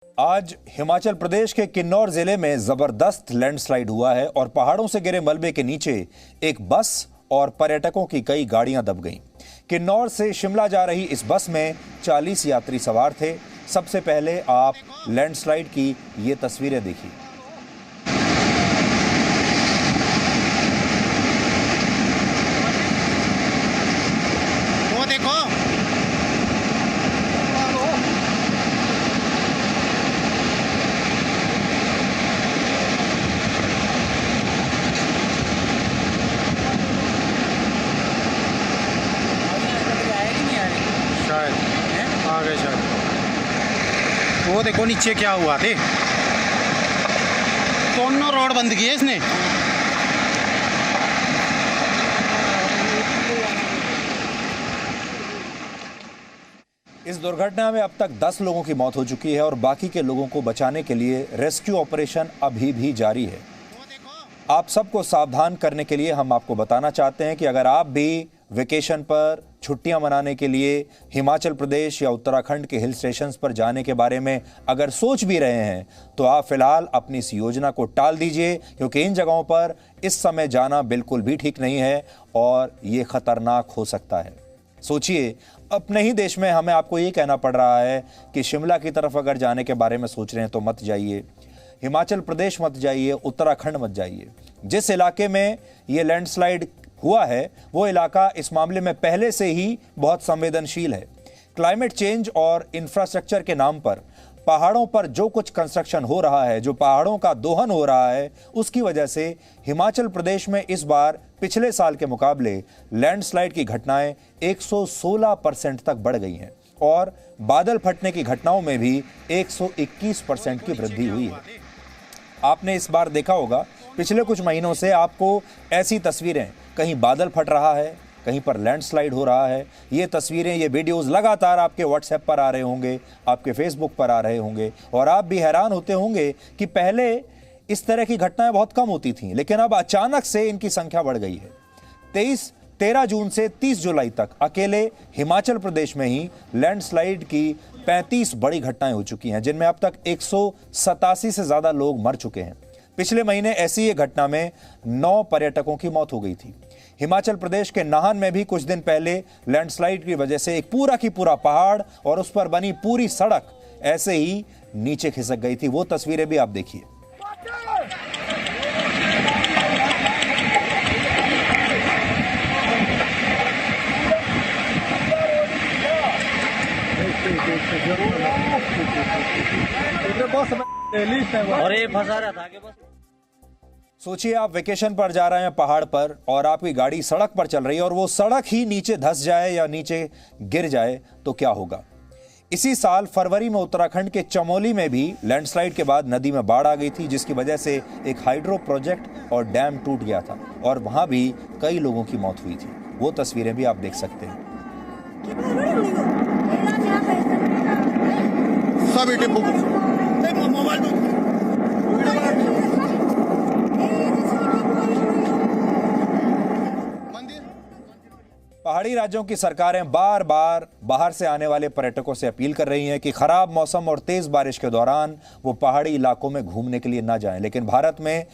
आज हिमाचल प्रदेश के किन्नौर जिले में जबरदस्त लैंडस्लाइड हुआ है और पहाड़ों से गिरे मलबे के नीचे एक बस और पर्यटकों की कई गाड़ियां दब गईं। किन्नौर से शिमला जा रही इस बस में 40 यात्री सवार थे। सबसे पहले आप लैंडस्लाइड की ये तस्वीरें देखिए। वो देखो, शायद आ गए शायद। वो देखो नीचे क्या हुआ थे, दोनों रोड बंद की है इसने। इस दुर्घटना में अब तक 10 लोगों की मौत हो चुकी है और बाकी के लोगों को बचाने के लिए रेस्क्यू ऑपरेशन अभी भी जारी है। आप सबको सावधान करने के लिए हम आपको बताना चाहते हैं कि अगर आप भी वेकेशन पर छुट्टियां मनाने के लिए हिमाचल प्रदेश या उत्तराखंड के हिल स्टेशंस पर जाने के बारे में अगर सोच भी रहे हैं तो आप फिलहाल अपनी इस योजना को टाल दीजिए, क्योंकि इन जगहों पर इस समय जाना बिल्कुल भी ठीक नहीं है और ये खतरनाक हो सकता है। सोचिए, अपने ही देश में हमें आपको ये कहना पड़ रहा है कि शिमला की तरफ अगर जाने के बारे में सोच रहे हैं तो मत जाइए, हिमाचल प्रदेश मत जाइए, उत्तराखंड मत जाइए। जिस इलाके में ये लैंडस्लाइड हुआ है वो इलाका इस मामले में पहले से ही बहुत संवेदनशील है। क्लाइमेट चेंज और इंफ्रास्ट्रक्चर के नाम पर पहाड़ों पर जो कुछ कंस्ट्रक्शन हो रहा है, जो पहाड़ों का दोहन हो रहा है, उसकी वजह से हिमाचल प्रदेश में इस बार पिछले साल के मुकाबले लैंडस्लाइड की घटनाएं 116% तक बढ़ गई हैं और बादल फटने की घटनाओं में भी 121% की वृद्धि हुई है। आपने इस बार देखा होगा, पिछले कुछ महीनों से आपको ऐसी तस्वीरें, कहीं बादल फट रहा है, कहीं पर लैंडस्लाइड हो रहा है, ये तस्वीरें, ये वीडियोस लगातार आपके व्हाट्सएप पर आ रहे होंगे, आपके फेसबुक पर आ रहे होंगे और आप भी हैरान होते होंगे कि पहले इस तरह की घटनाएं बहुत कम होती थीं, लेकिन अब अचानक से इनकी संख्या बढ़ गई है। 13 जून से 30 जुलाई तक अकेले हिमाचल प्रदेश में ही लैंडस्लाइड की 35 बड़ी घटनाएं हो चुकी हैं, जिनमें अब तक 187 से ज्यादा लोग मर चुके हैं। पिछले महीने ऐसी एक घटना में 9 पर्यटकों की मौत हो गई थी। हिमाचल प्रदेश के नाहन में भी कुछ दिन पहले लैंडस्लाइड की वजह से एक पूरा की पूरा पहाड़ और उस पर बनी पूरी सड़क ऐसे ही नीचे खिसक गई थी। वो तस्वीरें भी आप देखिए। और ये फंसा रहा था कि बस। सोचिए, आप वेकेशन पर जा रहे हैं पहाड़ पर और आपकी गाड़ी सड़क पर चल रही है और वो सड़क ही नीचे धंस जाए या नीचे गिर जाए तो क्या होगा। इसी साल फरवरी में उत्तराखंड के चमोली में भी लैंडस्लाइड के बाद नदी में बाढ़ आ गई थी, जिसकी वजह से एक हाइड्रो प्रोजेक्ट और डैम टूट गया था और वहां भी कई लोगों की मौत हुई थी। वो तस्वीरें भी आप देख सकते हैं। पहाड़ी राज्यों की सरकारें बार बार बाहर से आने वाले पर्यटकों से अपील कर रही हैं कि खराब मौसम और तेज बारिश के दौरान वो पहाड़ी इलाकों में घूमने के लिए ना जाएं, लेकिन भारत में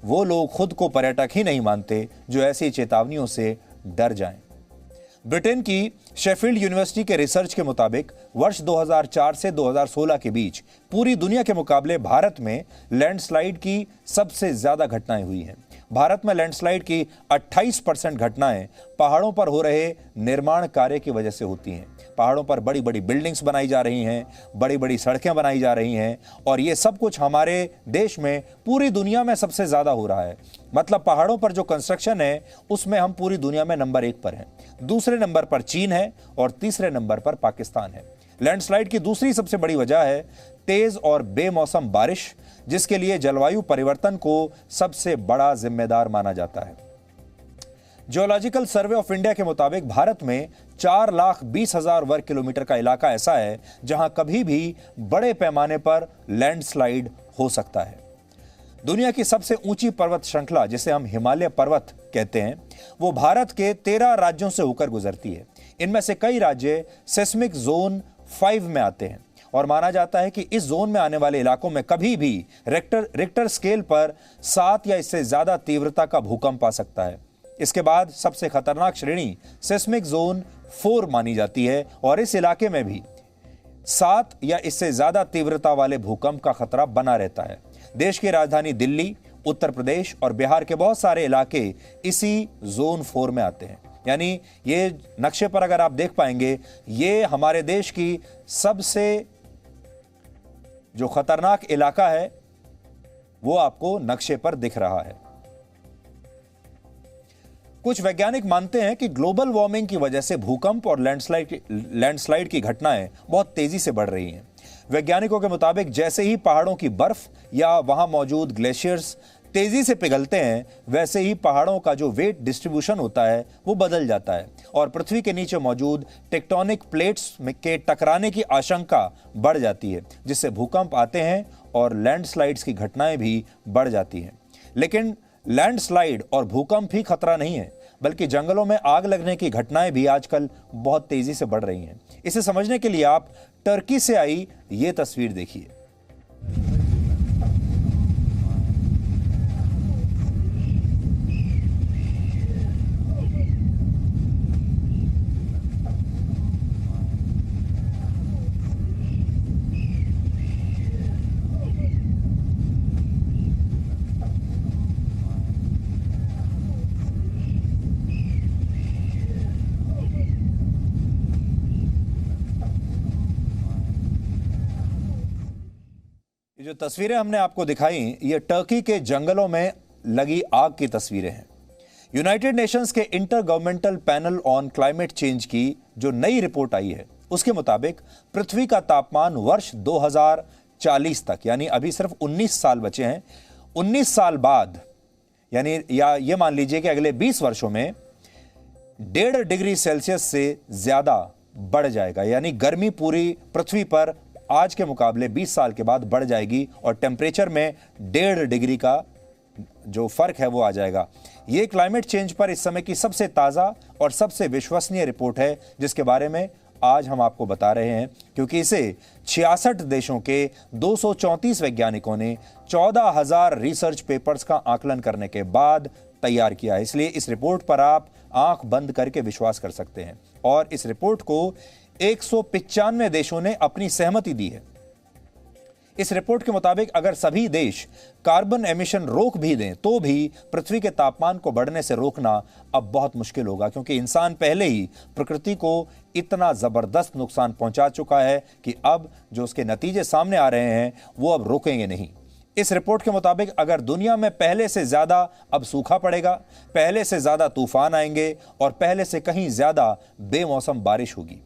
वो लोग खुद को पर्यटक ही नहीं मानते जो ऐसी चेतावनियों से डर जाएं। ब्रिटेन की शेफील्ड यूनिवर्सिटी के रिसर्च के मुताबिक वर्ष 2004 से 2016 के बीच पूरी दुनिया के मुकाबले भारत में लैंडस्लाइड की सबसे ज्यादा घटनाएं हुई हैं। भारत में लैंडस्लाइड की 28% घटनाएं पहाड़ों पर हो रहे निर्माण कार्य की वजह से होती हैं। पहाड़ों पर बड़ी बड़ी बिल्डिंग्स बनाई जा रही हैं, बड़ी बड़ी सड़कें बनाई जा रही हैं और ये सब कुछ हमारे देश में पूरी दुनिया में सबसे ज्यादा हो रहा है। मतलब पहाड़ों पर जो कंस्ट्रक्शन है उसमें हम पूरी दुनिया में नंबर 1 पर हैं। दूसरे नंबर पर चीन है और तीसरे नंबर पर पाकिस्तान है। लैंडस्लाइड की दूसरी सबसे बड़ी वजह है तेज और बेमौसम बारिश, जिसके लिए जलवायु परिवर्तन को सबसे बड़ा जिम्मेदार माना जाता है। जियोलॉजिकल सर्वे ऑफ इंडिया के मुताबिक भारत में 4,20,000 वर्ग किलोमीटर का इलाका ऐसा है जहां कभी भी बड़े पैमाने पर लैंडस्लाइड हो सकता है। दुनिया की सबसे ऊंची पर्वत श्रृंखला, जिसे हम हिमालय पर्वत कहते हैं, वो भारत के 13 राज्यों से होकर गुजरती है। इनमें से कई राज्य सेस्मिक जोन 5 में आते हैं और माना जाता है कि इस जोन में आने वाले इलाकों में कभी भी रिक्टर स्केल पर 7 या इससे ज्यादा तीव्रता का भूकंप आ सकता है। इसके बाद सबसे खतरनाक श्रेणी सिस्मिक जोन 4 मानी जाती है और इस इलाके में भी 7 या इससे ज्यादा तीव्रता वाले भूकंप का खतरा बना रहता है। देश की राजधानी दिल्ली, उत्तर प्रदेश और बिहार के बहुत सारे इलाके इसी जोन 4 में आते हैं। यानी ये नक्शे पर अगर आप देख पाएंगे, ये हमारे देश की सबसे जो खतरनाक इलाका है वो आपको नक्शे पर दिख रहा है। कुछ वैज्ञानिक मानते हैं कि ग्लोबल वार्मिंग की वजह से भूकंप और लैंडस्लाइड की घटनाएं बहुत तेजी से बढ़ रही हैं। वैज्ञानिकों के मुताबिक जैसे ही पहाड़ों की बर्फ या वहां मौजूद ग्लेशियर्स तेजी से पिघलते हैं, वैसे ही पहाड़ों का जो वेट डिस्ट्रीब्यूशन होता है वो बदल जाता है और पृथ्वी के नीचे मौजूद टेक्टोनिक प्लेट्स के टकराने की आशंका बढ़ जाती है, जिससे भूकंप आते हैं और लैंडस्लाइड्स की घटनाएं भी बढ़ जाती हैं। लेकिन लैंडस्लाइड और भूकंप ही खतरा नहीं है, बल्कि जंगलों में आग लगने की घटनाएं भी आजकल बहुत तेजी से बढ़ रही हैं। इसे समझने के लिए आप टर्की से आई ये तस्वीर देखिए। ये जो तस्वीरें हमने आपको दिखाई, ये टर्की के जंगलों में लगी आग की तस्वीरें हैं। यूनाइटेड नेशंस के inter governmental panel on climate change की जो नई रिपोर्ट आई है, उसके मुताबिक पृथ्वी का तापमान वर्ष 2040 तक, यानी अभी सिर्फ 19 साल बचे हैं, 19 साल बाद, यानी या ये मान लीजिए कि अगले 20 वर्षों में 1.5 डिग्री सेल्सियस से ज्यादा बढ़ जाएगा। यानी गर्मी पूरी पृथ्वी पर आज के मुकाबले 20 साल के बाद बढ़ जाएगी और टेम्परेचर में 1.5 डिग्री का जो फर्क है वो आ जाएगा। ये क्लाइमेट चेंज पर इस समय की सबसे ताज़ा और सबसे विश्वसनीय रिपोर्ट है, जिसके बारे में आज हम आपको बता रहे हैं, क्योंकि इसे 66 देशों के 234 वैज्ञानिकों ने 14,000 रिसर्च पेपर्स का आकलन करने के बाद तैयार किया है। इसलिए इस रिपोर्ट पर आप आंख बंद करके विश्वास कर सकते हैं और इस रिपोर्ट को 195 देशों ने अपनी सहमति दी है। इस रिपोर्ट के मुताबिक अगर सभी देश कार्बन एमिशन रोक भी दें तो भी पृथ्वी के तापमान को बढ़ने से रोकना अब बहुत मुश्किल होगा, क्योंकि इंसान पहले ही प्रकृति को इतना जबरदस्त नुकसान पहुंचा चुका है कि अब जो उसके नतीजे सामने आ रहे हैं वो अब रोकेंगे नहीं। इस रिपोर्ट के मुताबिक अगर दुनिया में पहले से ज्यादा अब सूखा पड़ेगा, पहले से ज्यादा तूफान आएंगे और पहले से कहीं ज्यादा बेमौसम बारिश होगी।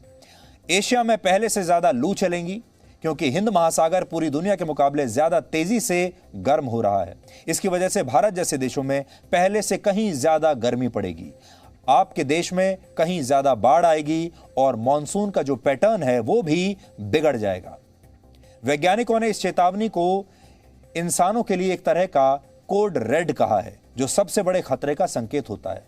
एशिया में पहले से ज्यादा लू चलेंगी, क्योंकि हिंद महासागर पूरी दुनिया के मुकाबले ज्यादा तेजी से गर्म हो रहा है। इसकी वजह से भारत जैसे देशों में पहले से कहीं ज्यादा गर्मी पड़ेगी। आपके देश में कहीं ज्यादा बाढ़ आएगी और मॉनसून का जो पैटर्न है वो भी बिगड़ जाएगा। वैज्ञानिकों ने इस चेतावनी को इंसानों के लिए एक तरह का कोड रेड कहा है, जो सबसे बड़े खतरे का संकेत होता है।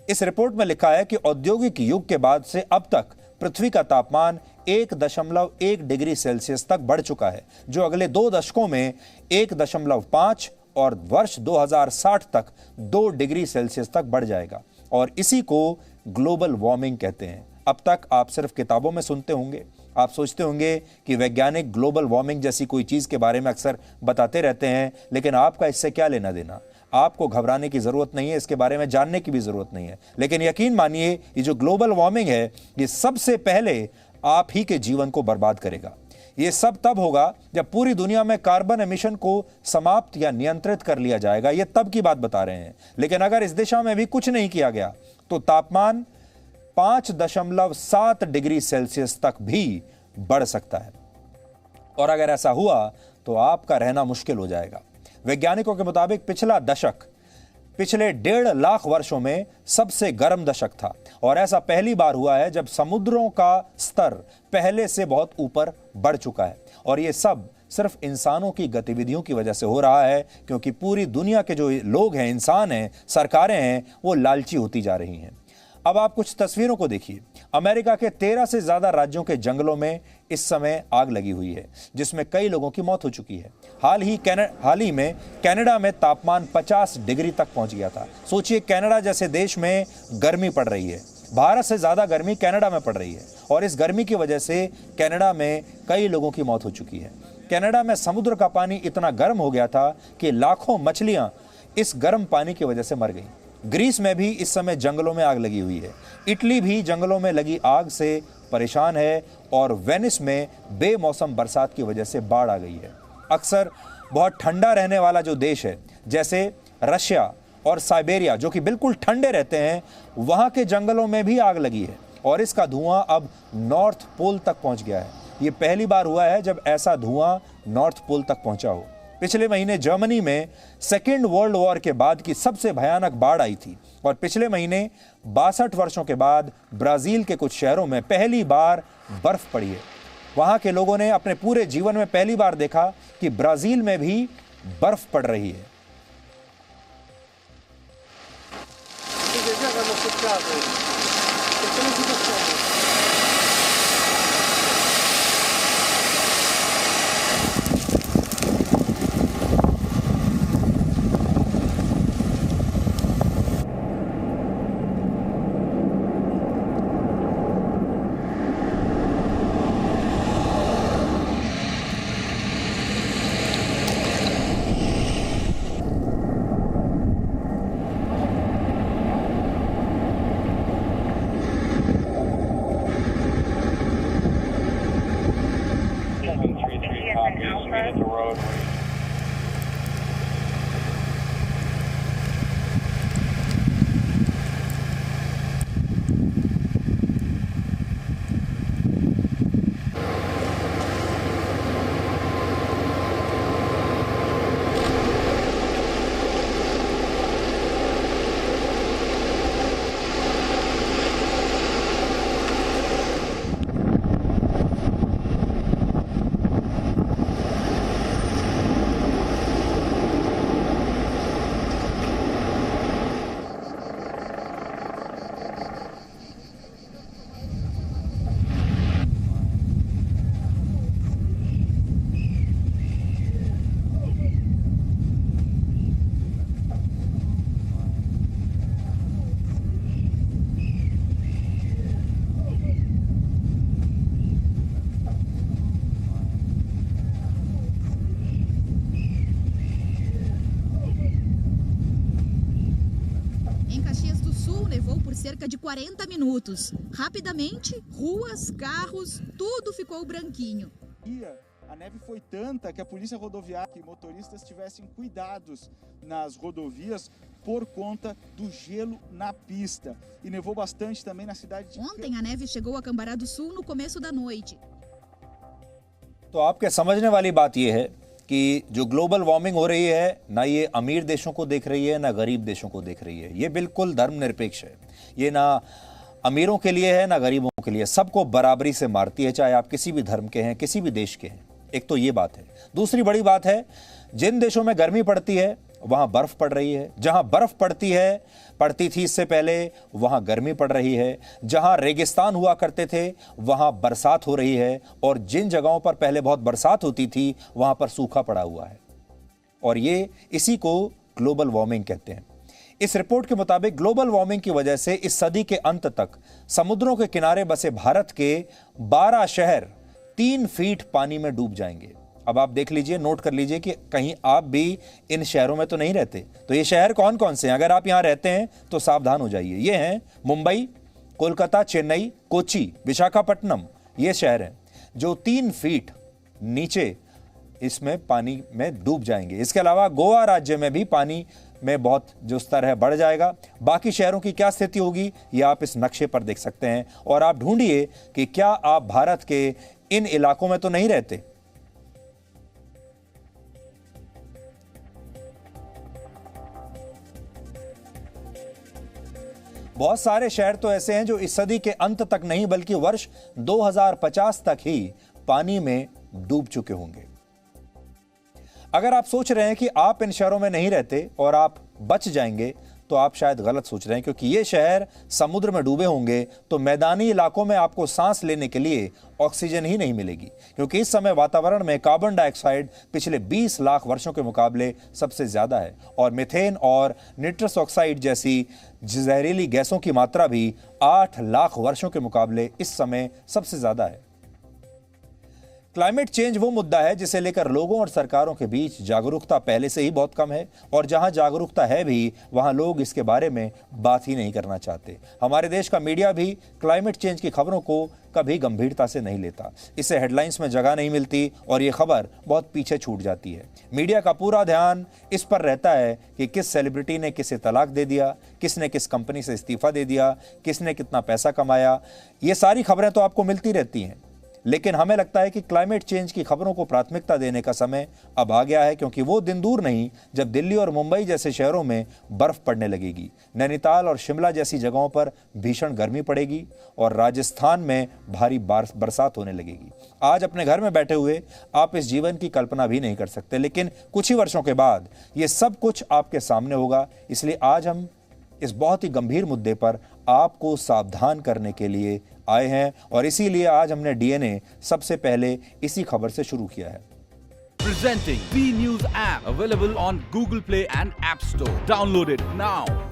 इस रिपोर्ट में लिखा है कि औद्योगिक युग के बाद से अब तक पृथ्वी का तापमान 1.1 डिग्री सेल्सियस तक बढ़ चुका है, जो अगले 2 दशकों में 1.5 और वर्ष 2060 तक 2 डिग्री सेल्सियस तक बढ़ जाएगा और इसी को ग्लोबल वार्मिंग कहते हैं। अब तक आप सिर्फ किताबों में सुनते होंगे, आप सोचते होंगे कि वैज्ञानिक ग्लोबल वार्मिंग जैसी कोई चीज के बारे में अक्सर बताते रहते हैं, लेकिन आपका इससे क्या लेना देना। आपको घबराने की जरूरत नहीं है, इसके बारे में जानने की भी जरूरत नहीं है। लेकिन यकीन मानिए, ये जो ग्लोबल वार्मिंग है, ये सबसे पहले आप ही के जीवन को बर्बाद करेगा। ये सब तब होगा जब पूरी दुनिया में कार्बन एमिशन को समाप्त या नियंत्रित कर लिया जाएगा। ये तब की बात बता रहे हैं। लेकिन अगर इस दिशा में भी कुछ नहीं किया गया तो तापमान 5.7 डिग्री सेल्सियस तक भी बढ़ सकता है और अगर ऐसा हुआ तो आपका रहना मुश्किल हो जाएगा। वैज्ञानिकों के मुताबिक पिछला दशक पिछले 1.5 लाख वर्षों में सबसे गर्म दशक था और ऐसा पहली बार हुआ है जब समुद्रों का स्तर पहले से बहुत ऊपर बढ़ चुका है। और यह सब सिर्फ इंसानों की गतिविधियों की वजह से हो रहा है, क्योंकि पूरी दुनिया के जो लोग हैं, इंसान हैं, सरकारें हैं, वो लालची होती जा रही हैं। अब आप कुछ तस्वीरों को देखिए। अमेरिका के 13 से ज्यादा राज्यों के जंगलों में इस समय आग लगी हुई है, जिसमें कई लोगों की मौत हो चुकी है। हाल ही में कनाडा में तापमान 50 डिग्री तक पहुंच गया था। सोचिए, कनाडा जैसे देश में गर्मी पड़ रही है। भारत से ज्यादा गर्मी कनाडा में पड़ रही है और इस गर्मी की वजह से कनाडा में कई लोगों की मौत हो चुकी है। कनाडा में समुद्र का पानी इतना गर्म हो गया था कि लाखों मछलियां इस गर्म पानी की वजह से मर गईं। ग्रीस में भी इस समय जंगलों में आग लगी हुई है। इटली भी जंगलों में लगी आग से परेशान है और वेनिस में बेमौसम बरसात की वजह से बाढ़ आ गई है। अक्सर बहुत ठंडा रहने वाला जो देश है, जैसे रशिया और साइबेरिया, जो कि बिल्कुल ठंडे रहते हैं, वहां के जंगलों में भी आग लगी है और इसका धुआं अब नॉर्थ पोल तक पहुंच गया है। ये पहली बार हुआ है जब ऐसा धुआं नॉर्थ पोल तक पहुंचा हो। पिछले महीने जर्मनी में सेकेंड वर्ल्ड वॉर के बाद की सबसे भयानक बाढ़ आई थी और पिछले महीने 62 वर्षों के बाद ब्राजील के कुछ शहरों में पहली बार बर्फ पड़ी है। वहां के लोगों ने अपने पूरे जीवन में पहली बार देखा कि ब्राजील में भी बर्फ पड़ रही है। cerca de 40 minutos. Rapidamente, ruas, carros, tudo ficou branquinho. A neve foi tanta que a polícia rodoviária e motoristas tivessem cuidados nas rodovias por conta do gelo na pista. E nevou bastante também na cidade de... Ontem a neve chegou a Cambará do Sul no começo da noite. तो आपके समझने वाली बात यह है कि जो global warming हो रही है, ना ये अमीर देशों को देख रही है, ना गरीब देशों को देख रही है। ये बिल्कुल धर्मनिरपेक्ष है। ये ना अमीरों के लिए है, ना गरीबों के लिए। सबको बराबरी से मारती है, चाहे आप किसी भी धर्म के हैं, किसी भी देश के हैं। एक तो ये बात है। दूसरी बड़ी बात है, जिन देशों में गर्मी पड़ती है वहां बर्फ पड़ रही है। जहां बर्फ पड़ती थी इससे पहले, वहां गर्मी पड़ रही है। जहां रेगिस्तान हुआ करते थे वहां बरसात हो रही है और जिन जगहों पर पहले बहुत बरसात होती थी वहां पर सूखा पड़ा हुआ है। और ये इसी को ग्लोबल वार्मिंग कहते हैं। इस रिपोर्ट के मुताबिक ग्लोबल वार्मिंग की वजह से इस सदी के अंत तक समुद्रों के किनारे बसे भारत के 12 शहर 3 फीट पानी में डूब जाएंगे। अब आप देख लीजिए, नोट कर लीजिए कि कहीं आप भी इन शहरों में तो नहीं रहते। तो ये शहर कौन कौन से हैं? अगर आप यहां रहते हैं तो सावधान हो जाइए। ये हैं मुंबई, कोलकाता, चेन्नई, कोच्चि, विशाखापट्टनम। ये शहर हैं जो 3 फीट नीचे इसमें पानी में डूब जाएंगे। इसके अलावा गोवा राज्य में भी पानी में बहुत जो स्तर है बढ़ जाएगा। बाकी शहरों की क्या स्थिति होगी ये आप इस नक्शे पर देख सकते हैं और आप ढूंढिए कि क्या आप भारत के इन इलाकों में तो नहीं रहते। बहुत सारे शहर तो ऐसे हैं जो इस सदी के अंत तक नहीं बल्कि वर्ष 2050 तक ही पानी में डूब चुके होंगे। अगर आप सोच रहे हैं कि आप इन शहरों में नहीं रहते और आप बच जाएंगे तो आप शायद गलत सोच रहे हैं, क्योंकि ये शहर समुद्र में डूबे होंगे तो मैदानी इलाकों में आपको सांस लेने के लिए ऑक्सीजन ही नहीं मिलेगी, क्योंकि इस समय वातावरण में कार्बन डाइऑक्साइड पिछले 20 लाख वर्षों के मुकाबले सबसे ज्यादा है और मीथेन और निट्रस ऑक्साइड जैसी जहरीली गैसों की मात्रा भी 8 लाख वर्षों के मुकाबले इस समय सबसे ज्यादा है। क्लाइमेट चेंज वो मुद्दा है जिसे लेकर लोगों और सरकारों के बीच जागरूकता पहले से ही बहुत कम है, और जहां जागरूकता है भी वहां लोग इसके बारे में बात ही नहीं करना चाहते। हमारे देश का मीडिया भी क्लाइमेट चेंज की खबरों को कभी गंभीरता से नहीं लेता, इसे हेडलाइंस में जगह नहीं मिलती और ये खबर बहुत पीछे छूट जाती है। मीडिया का पूरा ध्यान इस पर रहता है कि किस सेलिब्रिटी ने किसे तलाक दे दिया, किसने किस कंपनी से इस्तीफा दे दिया, किसने कितना पैसा कमाया। ये सारी खबरें तो आपको मिलती रहती हैं, लेकिन हमें लगता है कि क्लाइमेट चेंज की खबरों को प्राथमिकता देने का समय अब आ गया है, क्योंकि वो दिन दूर नहीं जब दिल्ली और मुंबई जैसे शहरों में बर्फ पड़ने लगेगी, नैनीताल और शिमला जैसी जगहों पर भीषण गर्मी पड़ेगी और राजस्थान में भारी बरसात होने लगेगी। आज अपने घर में बैठे हुए आप इस जीवन की कल्पना भी नहीं कर सकते, लेकिन कुछ ही वर्षों के बाद ये सब कुछ आपके सामने होगा। इसलिए आज हम इस बहुत ही गंभीर मुद्दे पर आपको सावधान करने के लिए आए हैं और इसीलिए आज हमने डीएनए सबसे पहले इसी खबर से शुरू किया है। Presenting B News app available on Google Play and App Store. Download it now.